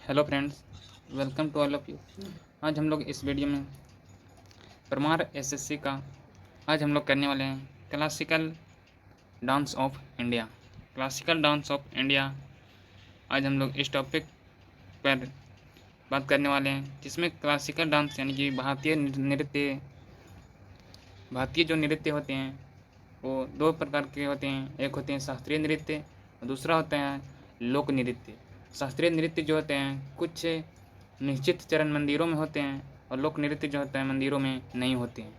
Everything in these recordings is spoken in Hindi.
Hello friends, welcome to all of you. आज हम लोग इस वीडियो में परमार एसएससी का आज हम लोग करने वाले हैं classical dance of India. Classical dance of India आज हम लोग इस टॉपिक पर बात करने वाले हैं, जिसमें क्लासिकल डांस यानी कि भारतीय जो नृत्य होते हैं वो दो प्रकार के होते हैं। एक होते हैं शास्त्रीय नृत्य और दूसरा होता है लोक नृत्य। शास्त्रीय नृत्य जो होते हैं कुछ निश्चित चरण मंदिरों में होते हैं और लोक नृत्य जो होता है मंदिरों में नहीं होते हैं।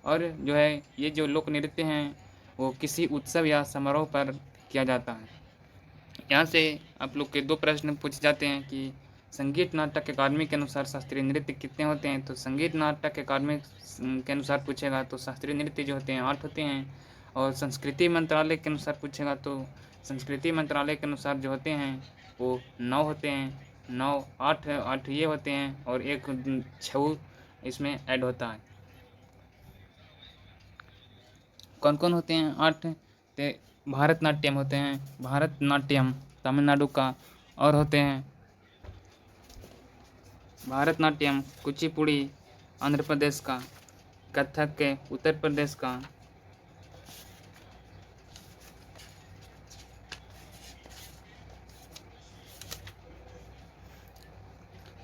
और जो है ये जो लोक नृत्य हैं वो किसी उत्सव या समारोह पर किया जाता है। यहाँ से आप लोग के दो प्रश्न पूछे जाते हैं कि संगीत नाटक अकादमी के अनुसार शास्त्रीय नृत्य कितने होते हैं। तो संगीत नाटक अकादमी के अनुसार पूछेगा तो शास्त्रीय नृत्य जो होते हैं 8 होते हैं, और संस्कृति मंत्रालय के अनुसार पूछेगा तो संस्कृति मंत्रालय के अनुसार जो होते हैं वो 9 होते हैं। 9 8 ये होते हैं और एक 6 इसमें ऐड होता है। कौन कौन होते हैं 8? तो भारतनाट्यम होते हैं, भारतनाट्यम तमिलनाडु का, और होते हैं भारतनाट्यम कुचिपुड़ी आंध्र प्रदेश का, कथक के उत्तर प्रदेश का,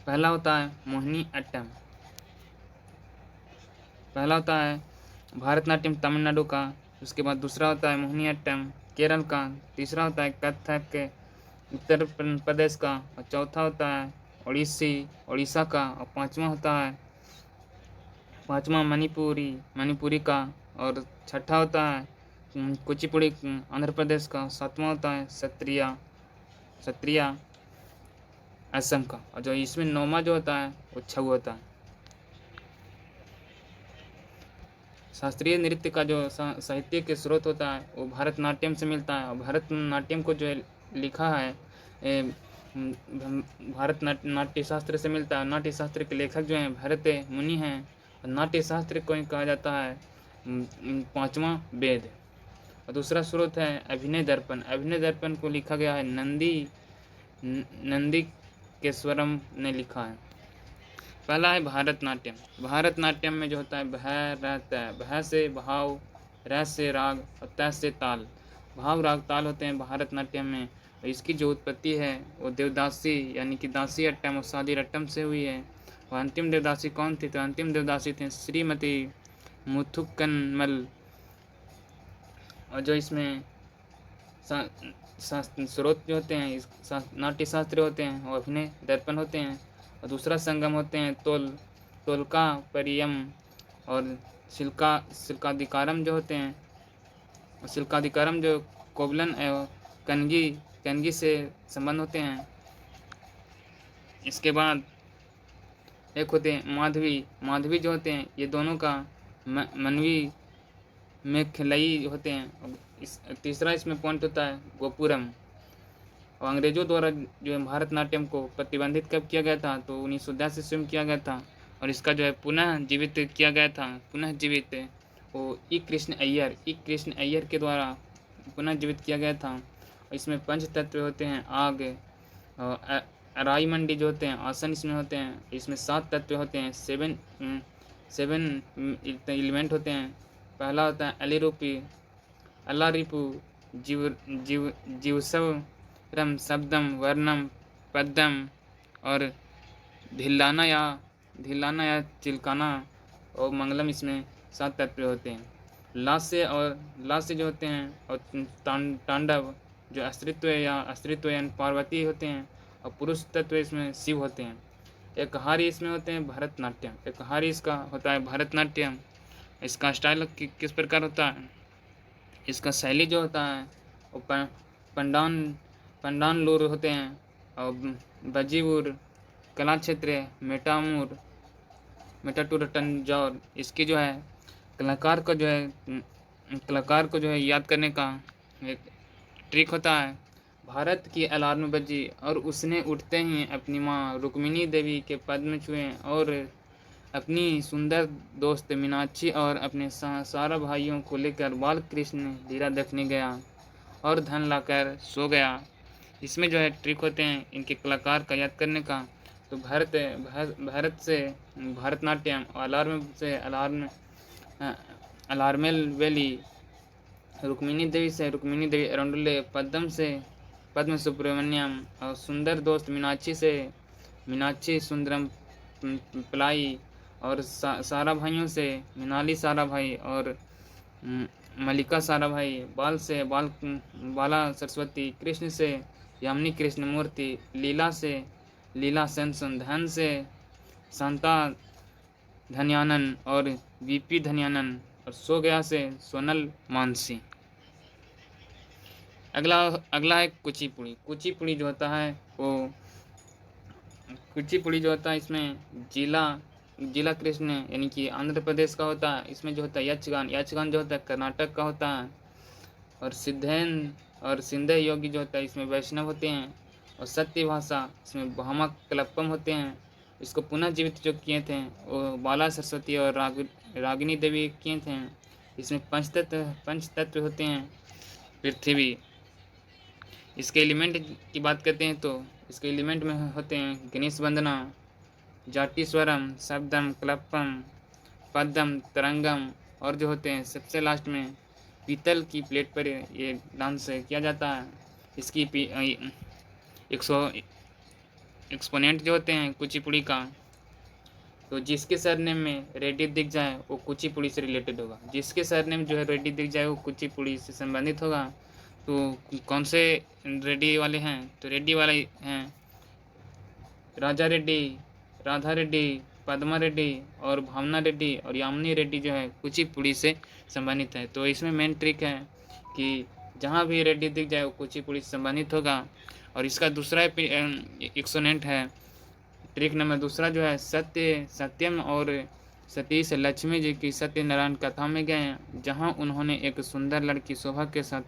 पहला होता है मोहिनी अट्टम, पहला होता है भारतनाट्यम तमिलनाडु का। उसके बाद दूसरा होता है मोहिनी अट्टम केरल का, तीसरा होता है कथक के उत्तर प्रदेश का, और चौथा होता है उड़ीसा का, और पांचवा मणिपुरी का, और छठा होता है कुचिपुड़ी आंध्र प्रदेश का, सातवां होता है सत्रिया असम का, और जो इसमें नौमा जो होता है वो छऊ होता है। शास्त्रीय नृत्य का जो साहित्य के स्रोत होता है वो भरतनाट्यम से मिलता है, और भरतनाट्यम को जो है लिखा है भारत नाट्य शास्त्र से मिलता है। नाट्य शास्त्र के लेखक जो हैं भरत मुनि हैं, और नाट्य शास्त्र को कहा जाता है पांचवा वेद। और दूसरा स्रोत है अभिनय दर्पण। अभिनय दर्पण को लिखा गया है नंदी केश्वरम ने लिखा है। पहला है भारतनाट्यम। भारतनाट्यम में जो होता है भय रहता है, भय से भाव, रह से राग और तय से ताल। भाव राग ताल होते हैं भारतनाट्यम में। और इसकी जो उत्पत्ति है वो देवदासी यानी कि दासी अट्टम और शादी रट्टम से हुई है। और अंतिम देवदासी कौन थी? तो अंतिम देवदासी थे श्रीमती मुथुक्कनमल। और जो इसमें स्रोत जो होते हैं इस नाट्य शास्त्र होते हैं वो अभिनय दर्पण होते हैं। और दूसरा संगम होते हैं तोलका परियम और सिल्काधिकारम जो होते हैं। सिल्काधिकारम जो कोबलन एवं कनगी से संबंध होते हैं। इसके बाद एक होते हैं माधवी जो होते हैं ये दोनों का मनवी में खिलई होते हैं। तीसरा इसमें पॉइंट होता है गोपुरम। और अंग्रेजों द्वारा जो है भारतनाट्यम को प्रतिबंधित कब किया गया था? तो 1910 ईस्वी में किया गया था। और इसका जो है पुनः जीवित किया गया था, पुनः जीवित वो ई कृष्ण अय्यर के द्वारा पुनः जीवित किया गया था। और इसमें पंच तत्व होते हैं आग, अराई मंडी जो होते हैं आसन इसमें होते हैं। इसमें 7 तत्व होते हैं, 7 एलिमेंट होते हैं। पहला होता है अल्ला रिपु जीवसवरम शब्दम वर्णम पद्यम और धिल्लाना या चिलकाना और मंगलम। इसमें 7 तत्व होते हैं। लास्य जो होते हैं और तांडव जो अस्तित्व यानी पार्वती होते हैं। और पुरुष तत्व इसमें शिव होते हैं। एक हारी इसमें होते हैं भरतनाट्यम। एक हारी इसका होता है भरतनाट्यम। इसका स्टाइल किस प्रकार होता है? इसका शैली जो होता है वो पंडान लूर होते हैं, और बजीवुर कला क्षेत्र मेटाटूर टंजौर। इसकी जो है कलाकार को जो है याद करने का एक ट्रिक होता है। भारत की अलार्म बजी और उसने उठते ही अपनी माँ रुक्मिणी देवी के पद में छुए और अपनी सुंदर दोस्त मीनाक्षी और अपने सारा भाइयों को लेकर बाल कृष्ण लीला देखने गया और धन लाकर सो गया। इसमें जो है ट्रिक होते हैं इनके कलाकार का याद करने का। तो भारत से भरतनाट्यम, अलार्म से अलार्मेल वैली, रुक्मिणी देवी से रुक्मिणी देवी अरुंडले, पद्म से पद्म सुब्रमण्यम, और सुंदर दोस्त मीनाक्षी से मीनाक्षी सुंदरम पलाई, और सारा भाइयों से मिनाली सारा भाई, और मल्लिका सारा भाई, बाल से बाला सरस्वती, कृष्ण से यामिनी कृष्ण मूर्ति, लीला से लीला सेनसन, धन से शांता धन्यानन और वीपी धन्यानन, और सो गया से सोनल मानसी। अगला है कुचिपुड़ी। कुचिपुड़ी जो होता है इसमें जिला कृष्ण यानी कि आंध्र प्रदेश का होता है। इसमें जो होता है यक्षगान जो होता है कर्नाटक का होता है। और सिंधे योगी जो होता है इसमें वैष्णव होते हैं। और सत्य भाषा इसमें भामा कलप्पम होते हैं। इसको पुनः जीवित जो किए थे वो बाला सरस्वती और रागिनी देवी किए थे। इसमें पंचतत्व होते हैं। पृथ्वी, इसके एलिमेंट की बात करते हैं तो इसके एलिमेंट में होते हैं गणेश वंदना, जाटी स्वरम, शब्दम, क्लप्पम, पद्म, तरंगम, और जो होते हैं सबसे लास्ट में पीतल की प्लेट पर ये डांस किया जाता है। इसकी 100 एक्सपोनेंट जो होते हैं कुचिपुड़ी का, तो जिसके सरनेम में रेड्डी दिख जाए वो कुचिपुड़ी से रिलेटेड होगा। जिसके सरनेम जो है रेड्डी दिख जाए वो कुचिपुड़ी से संबंधित होगा। तो कौन से रेड्डी वाले हैं? तो रेड्डी वाले हैं राजा रेड्डी, राधा रेड्डी, पद्मा रेड्डी और भावना रेड्डी और यामिनी रेड्डी जो है कुचिपुड़ी से संबंधित है। तो इसमें मेन ट्रिक है कि जहाँ भी रेड्डी दिख जाए वो कुचिपुड़ी से संबंधित होगा। और इसका दूसरा एक्सोनेंट है, ट्रिक नंबर दूसरा जो है सत्यम और सतीश लक्ष्मी जी की सत्यनारायण कथा में गए हैं, जहाँ उन्होंने एक सुंदर लड़की शोभा के साथ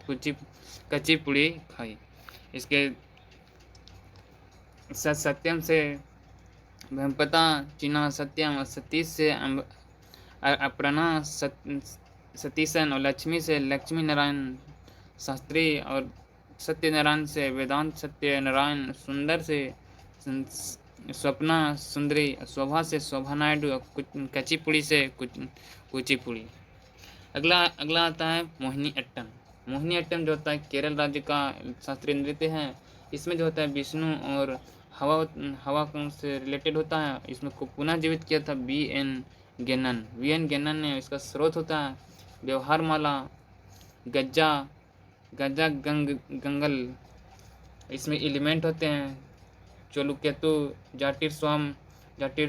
कच्ची पुड़ी खाई। इसके सत्यम से ब्रह्मपता चिन्ह सत्यम, और सतीश से अपर्णा सतीशन, और लक्ष्मी से लक्ष्मी नारायण शास्त्री, और सत्यनारायण से वेदांत सत्यनारायण, सुंदर से स्वप्ना सुंदरी, शोभा से शोभा नायडू, कच्चीपुड़ी से कुचिपुड़ी। अगला आता है मोहिनी अट्टम। मोहिनी अट्टम जो होता है केरल राज्य का शास्त्रीय नृत्य है। इसमें जो होता है विष्णु और हवा से रिलेटेड होता है। इसमें को पुनः जीवित किया था वी.एन. गेनन ने। इसका स्रोत होता है व्यवहार माला, गज्जा गंगल। इसमें एलिमेंट होते हैं चोलुकेतु, जाटिर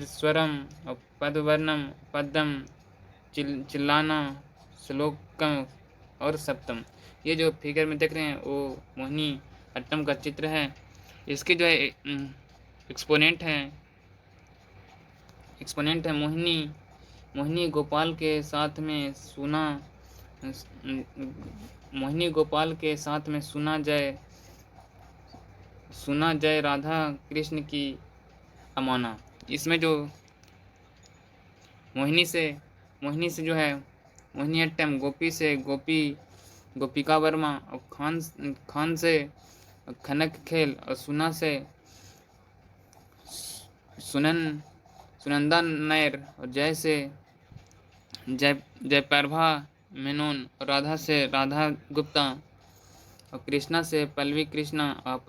स्वरम, और पदवर्णम, पद्म, चिल्लाना, श्लोकम और सप्तम। ये जो फिगर में देख रहे हैं वो मोहिनी अट्टम का चित्र है। इसके जो है एक्सपोनेंट है मोहिनी गोपाल के साथ में सुना जय राधा कृष्ण की अमाना। इसमें जो मोहिनी से जो है मोहिनी अट्टम, गोपी से गोपिका वर्मा, और खान से खनक खेल, और सुना से सुनंदा नायर, और जय से जयप्रभा मेनन, और राधा से राधा गुप्ता, और कृष्णा से पल्लवी कृष्णा, और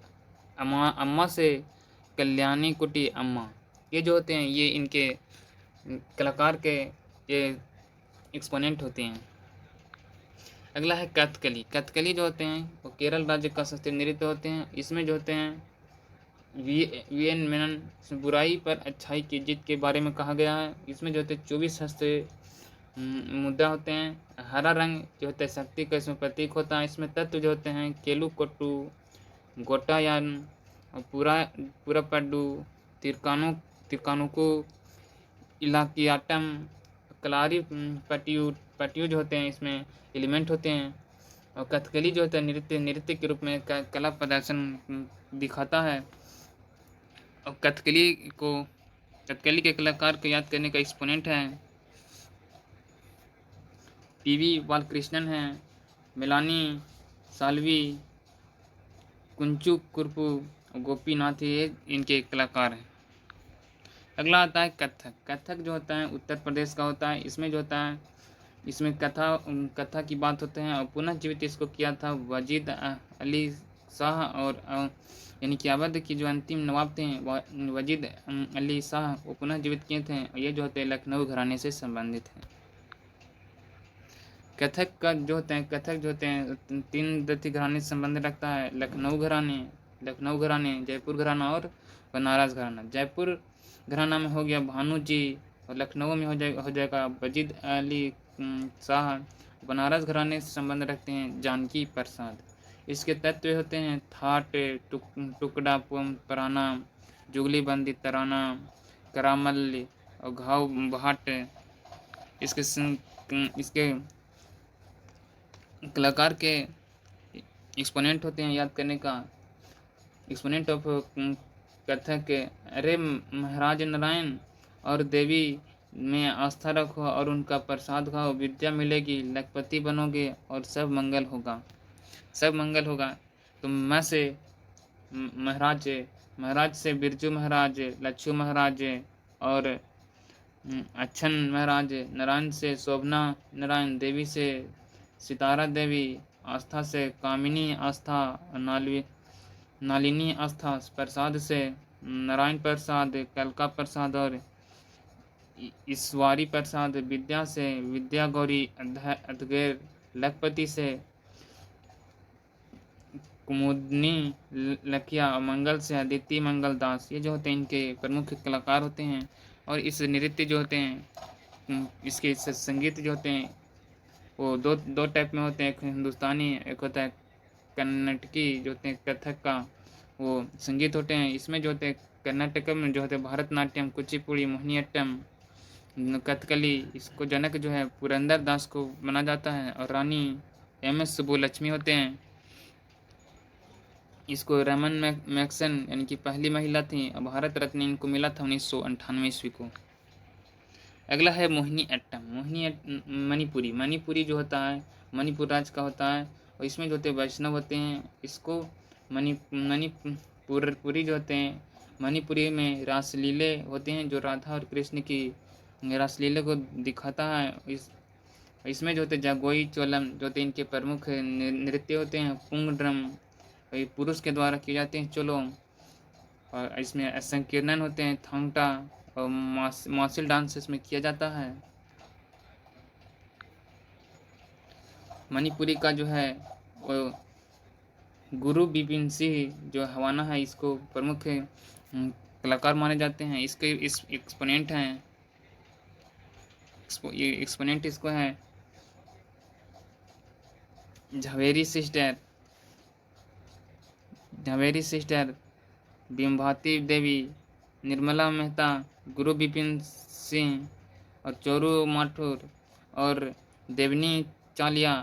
अम्मा से कल्याणी कुटी अम्मा। ये जो होते हैं ये इनके कलाकार के ये एक्सपोनेंट होते हैं। अगला है कथकली जो होते हैं वो केरल राज्य का शास्त्रीय नृत्य होते हैं। इसमें जो होते हैं वी.एन. मेनन बुराई पर अच्छाई की जीत के बारे में कहा गया है। इसमें जो होते हैं 24 शास्त्रीय मुद्दा होते हैं। हरा रंग जो होता है शक्ति का इसमें प्रतीक होता है। इसमें तत्व जो होते हैं केलू कोट्टू, गोटायान, पूरा पड्डू, तिरकानुकू, इलाकियाटम, कलारी पटियू जो होते हैं इसमें एलिमेंट होते हैं। और कथकली जो होता है नृत्य के रूप में कला प्रदर्शन दिखाता है। और कथकली के कलाकार को याद करने का एक्सपोनेंट है पी.वी. बालकृष्णन है, मेलानी साल्वी, कुंचू कुरपू गोपीनाथ ये इनके कलाकार हैं। अगला आता है कथक। कथक जो होता है उत्तर प्रदेश का होता है। इसमें जो होता है इसमें कथा की बात होते हैं और पुनः जीवित इसको किया था वजीद अली शाह और यानी कि अवध की जो अंतिम नवाब थे वजीद अली शाह वो पुनः जीवित किए थे और ये जो होते हैं लखनऊ घराने से संबंधित है। कथक जो होते हैं 3 दत्ती घराने से संबंध रखता है। लखनऊ घराने, जयपुर घराना और बनारस घराना। जयपुर घराना में हो गया भानु जी और लखनऊ में हो जाएगा वजीद अली शाह। बनारस घराने से संबंध रखते हैं जानकी प्रसाद। इसके तत्व होते हैं थाट, टुकड़ा पराना, जुगली बंदी तराना, करामल और घाव बहाट। इसके कलाकार के एक्सपोनेंट होते हैं याद करने का। एक्सपोनेंट ऑफ कथक, अरे महाराज नारायण और देवी में आस्था रखो और उनका प्रसाद खाओ, विद्या मिलेगी, लखपति बनोगे और सब मंगल होगा। तो मैं से महाराज से बिरजू महाराज, लच्छू महाराज और अच्छन महाराज, नारायण से शोभना नारायण, देवी से सितारा देवी, आस्था से कामिनी आस्था, नालिनी आस्था, प्रसाद से नारायण प्रसाद, कलका प्रसाद और ईश्वरी प्रसाद, विद्या से विद्या गौरी अधगैर, लखपति से कुमुदनी लखिया, मंगल से अदिति मंगल दास। ये जो होते हैं इनके प्रमुख कलाकार होते हैं। और इस नृत्य जो होते हैं इसके संगीत जो होते हैं वो दो टाइप में होते हैं। एक हिंदुस्तानी, एक होता है कर्नाटकी जो होते हैं कथक का वो संगीत होते हैं। इसमें जो होते हैं कर्नाटक में जो होते हैं भरतनाट्यम, कुचिपुड़ी, मोहिनीअट्टम, कथकली। इसको जनक जो है पुरंदर दास को माना जाता है और रानी MS सुब्बुलक्ष्मी होते हैं। इसको रमन मैक्सन यानी कि पहली महिला थी। भारत रत्न इनको मिला था 1998 ईस्वी को। अगला है मोहिनीअट्टम। मणिपुरी जो होता है मणिपुर राज्य का होता है और इसमें जो होते हैं वैष्णव होते हैं। इसको मणिपुरी जो होते हैं मणिपुरी में रासलीले होते हैं जो राधा और कृष्ण की रासलीले को दिखाता है। इसमें जो होते जागोई चोलम जो होते इनके प्रमुख नृत्य होते हैं। पुंग ड्रम पुरुष के द्वारा किए जाते हैं चोलो। और इसमें संकीर्णन होते हैं थांगटा और मार्शल डांस इसमें किया जाता है। मणिपुरी का जो है वो गुरु बिपिन सिंह जो हवाना है इसको प्रमुख कलाकार माने जाते हैं। इसके इस एक्सपोनेंट हैं ये एक्सपोनेंट इसको है झावेरी सिस्टर, बिम्भाती देवी, निर्मला मेहता, गुरु बिपिन सिंह और चोरू माथुर और देवनी चालिया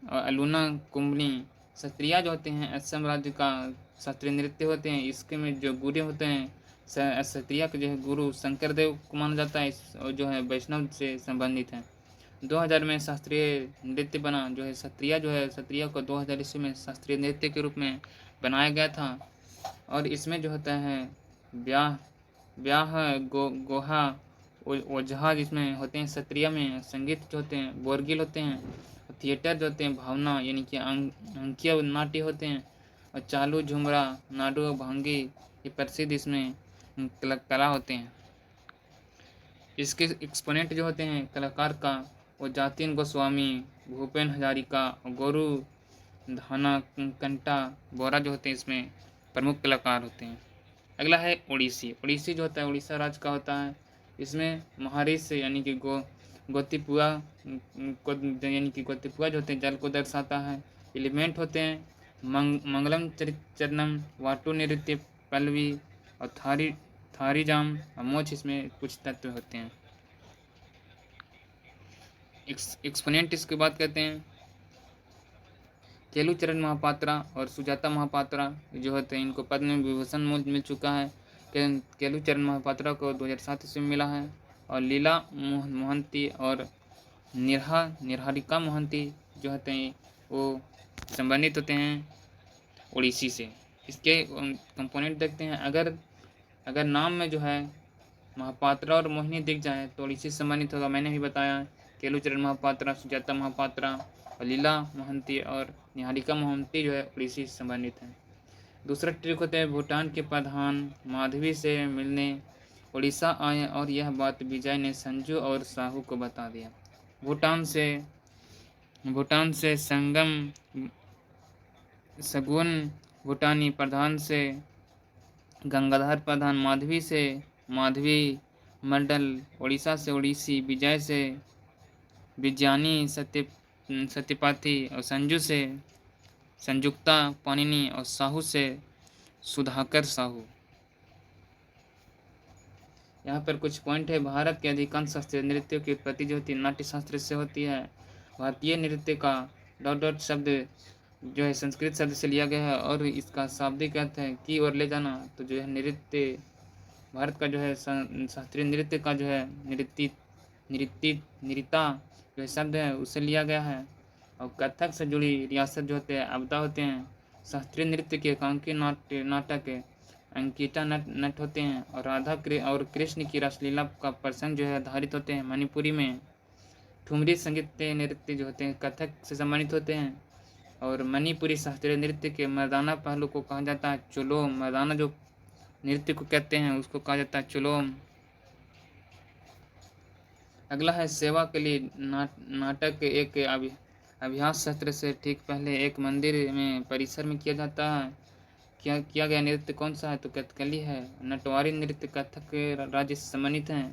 और अलूना कुंबली। क्षत्रिया जो होते हैं असम राज्य का शास्त्रीय नृत्य होते हैं। इसके में जो गुरु होते हैं क्षत्रिया के जो है गुरु शंकर देव को माना जाता है और जो है वैष्णव से संबंधित है। 2000 में शास्त्रीय नृत्य बना जो है क्षत्रिया को 2000 ईस्वी में शास्त्रीय नृत्य के रूप में बनाया गया था। और इसमें जो होता है ब्याह गोहा ओझा जिसमें होते हैं। क्षत्रिया में संगीत जो होते हैं बोरगिल होते हैं। थिएटर जो होते हैं भावना यानी कि अंकीय नाट्य होते हैं। और चालू, झुमरा, नाडू, भांगी ये प्रसिद्ध इसमें कला होते हैं। इसके एक्सपोनेंट जो होते हैं कलाकार का वो जातिन गोस्वामी, भूपेन हजारिका, गोरू धाना कंटा बोरा जो होते हैं इसमें प्रमुख कलाकार होते हैं। अगला है ओडिसी जो होता है उड़ीसा राज्य का होता है। इसमें महारिष यानी कि गोतिपुआ जो होते हैं जल को दर्शाता है। एलिमेंट होते हैं मंगलम चरणम, वाटू नृत्य, पल्लवी और थारीजाम और मोच इसमें कुछ तत्व होते हैं। एक्सपोनेंट इसके बात करते हैं केलुचरण महापात्रा और सुजाता महापात्रा जो होते हैं इनको पद्म विभूषण मिल चुका है। केलुचरण महापात्रा को 2007 ईस्वी में मिला है। और लीला मोहंती और निहारिका मोहंती जो होते हैं वो संबंधित होते हैं ओडिसी से। इसके कंपोनेंट देखते हैं। अगर नाम में जो है महापात्रा और मोहिनी दिख जाए तो ओडिसी से संबंधित होगा। मैंने भी बताया केलुचरण महापात्रा, सुजाता महापात्रा और लीला मोहंती और निहारिका मोहंती जो है ओडिसी से संबंधित हैं। दूसरा ट्रिक होता है भूटान के प्रधान माधवी से मिलने उड़ीसा आए और यह बात विजय ने संजू और साहू को बता दिया। भूटान से संगम सगुन भूटानी प्रधान से गंगाधर प्रधान, माधवी से माधवी मंडल, उड़ीसा से ओडिसी, विजय से विज्ञानी सत्यपाथी और संजू से संयुक्ता पानिनी और साहू से सुधाकर साहू। यहाँ पर कुछ पॉइंट है। भारत के अधिकांश शास्त्रीय नृत्यों की उत्पत्ति जो होती है नाट्य शास्त्र से होती है। भारतीय नृत्य का डॉट डॉट शब्द जो है संस्कृत शब्द से लिया गया है और इसका शाब्दिक अर्थ है की ओर ले जाना। तो जो है नृत्य भारत का जो है शास्त्रीय नृत्य का जो है नृता जो है शब्द है उससे लिया गया है। और कथक से जुड़ी रियासत जो होते हैं आपदा होते हैं। शास्त्रीय नृत्य के एकांकी नाटक अंकिता नट होते हैं और राधा और कृष्ण की रासलीला का प्रसंग जो है आधारित होते हैं। मणिपुरी में ठुमरी संगीत नृत्य जो होते हैं कथक से संबंधित होते हैं। और मणिपुरी शास्त्रीय नृत्य के मर्दाना पहलू को कहा जाता है चोलोम। मर्दाना जो नृत्य को कहते हैं उसको कहा जाता है चोलोम। अगला है सेवा के लिए नाटक एक अभ्यास सत्र से ठीक पहले एक मंदिर में परिसर में किया जाता है। किया गया नृत्य कौन सा है तो कथकली है। नटवारी नृत्य कथक राज्य से संबंधित है।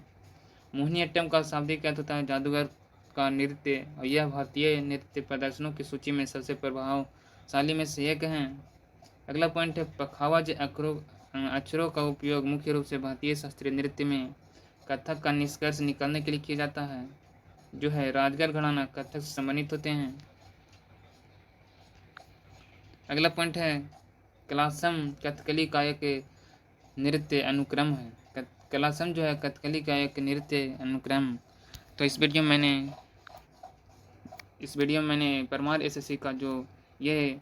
मोहिनीअट्टम का शाब्दिक अर्थ होता है जादूगर का नृत्य और यह भारतीय नृत्य प्रदर्शनों की सूची में सबसे प्रभावशाली में से एक है। अगला पॉइंट है पखावज अक्षरों का उपयोग मुख्य रूप से भारतीय शास्त्रीय नृत्य में कथक का निष्कर्ष निकालने के लिए किया जाता है। जो है राजगढ़ घराना कथक से संबंधित होते हैं। अगला पॉइंट है कलासम कथकली का एक नृत्य अनुक्रम है। कलासम जो है कथकली का एक नृत्य अनुक्रम। तो इस वीडियो में मैंने परमार एसएससी का जो ये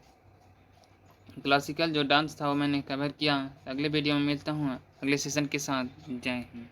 क्लासिकल जो डांस था वो मैंने कवर किया। अगले वीडियो में मिलता हूँ अगले सेशन के साथ। जय हिंद।